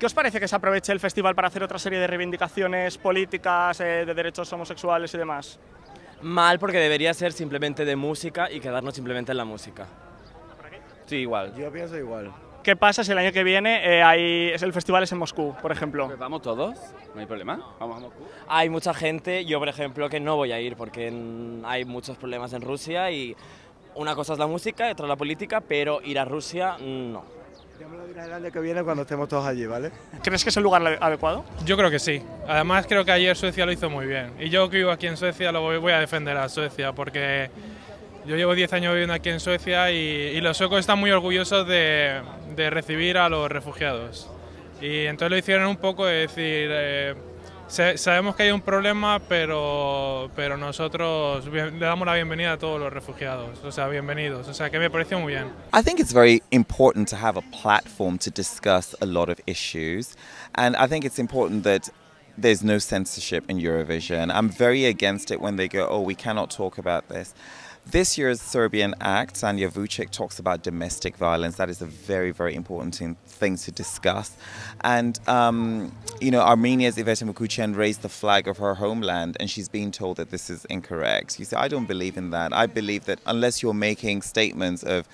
¿Qué os parece que se aproveche el festival para hacer otra serie de reivindicaciones políticas, de derechos homosexuales y demás? Mal, porque debería ser simplemente de música y quedarnos simplemente en la música. Sí, igual. Yo pienso igual. ¿Qué pasa si el año que viene el festival es en Moscú, por ejemplo? Pues vamos todos, no hay problema, vamos a Moscú. Hay mucha gente, yo por ejemplo, que no voy a ir porque hay muchos problemas en Rusia y una cosa es la música y otra la política, pero ir a Rusia no. Ya me lo dirás el año que viene cuando estemos todos allí, ¿vale? ¿Crees que es el lugar adecuado? Yo creo que sí. Además creo que ayer Suecia lo hizo muy bien. Y yo que vivo aquí en Suecia voy a defender a Suecia porque yo llevo 10 años viviendo aquí en Suecia y los suecos están muy orgullosos de recibir a los refugiados. Y entonces lo hicieron un poco de decir, sabemos que hay un problema, pero nosotros le damos la bienvenida a todos los refugiados. O sea, bienvenidos. O sea, que me pareció muy bien. I think it's very important to have a platform to discuss a lot of issues. And I think it's important that there's no censorship in Eurovision. I'm very against it when they go, oh, we cannot talk about this. This year's Serbian act, Sanja Vucic, talks about domestic violence. That is a very, very important thing to discuss. And, you know, Armenia's Iveta Mukuchen raised the flag of her homeland, and she's being told that this is incorrect. You see, I don't believe in that. I believe that unless you're making statements of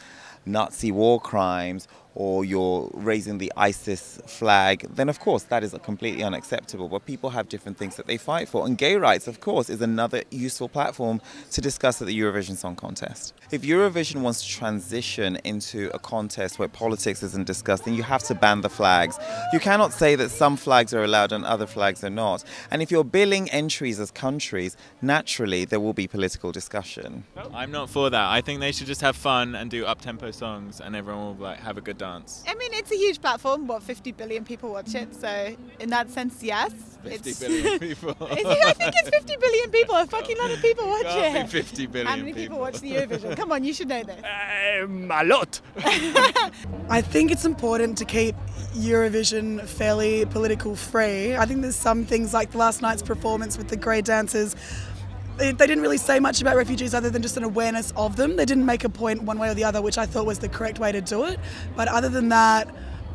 Nazi war crimes or you're raising the ISIS flag, then of course that is completely unacceptable. But people have different things that they fight for. And gay rights, of course, is another useful platform to discuss at the Eurovision Song Contest. If Eurovision wants to transition into a contest where politics isn't discussed, then you have to ban the flags. You cannot say that some flags are allowed and other flags are not. And if you're billing entries as countries, naturally there will be political discussion. I'm not for that. I think they should just have fun and do up-tempo songs and everyone will have a good dance. I mean, it's a huge platform. What, 50 billion people watch it? So in that sense, yes. 50 billion people. I think it's 50 billion people. A fucking lot of people watch Can't it. be 50 billion How many people watch the Eurovision? Come on, you should know this. A lot. I think it's important to keep Eurovision fairly political free. I think there's some things like last night's performance with the grey dancers. They didn't really say much about refugees other than just an awareness of them. They didn't make a point one way or the other, which I thought was the correct way to do it. But other than that,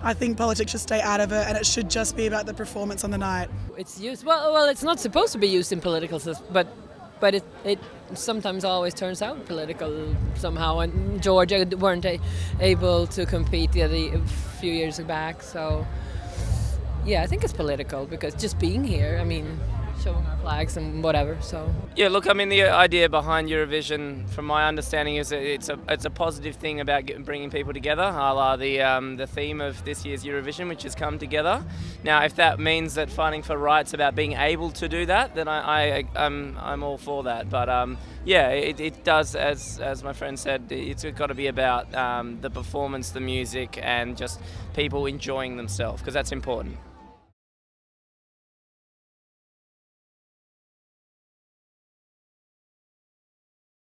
I think politics should stay out of it, and it should just be about the performance on the night. It's used well. It's not supposed to be used in political, but it sometimes always turns out political somehow. And Georgia weren't able to compete a few years back, so yeah, I think it's political because just being here, I mean, showing our flags and whatever. So Yeah, look, I mean, the idea behind Eurovision, from my understanding, is that it's a positive thing about bringing people together, a la the theme of this year's Eurovision, which is come together. Now, if that means that fighting for rights about being able to do that, then I'm all for that. But yeah, it does, as my friend said, it's got to be about the performance, the music, and just people enjoying themselves, because that's important.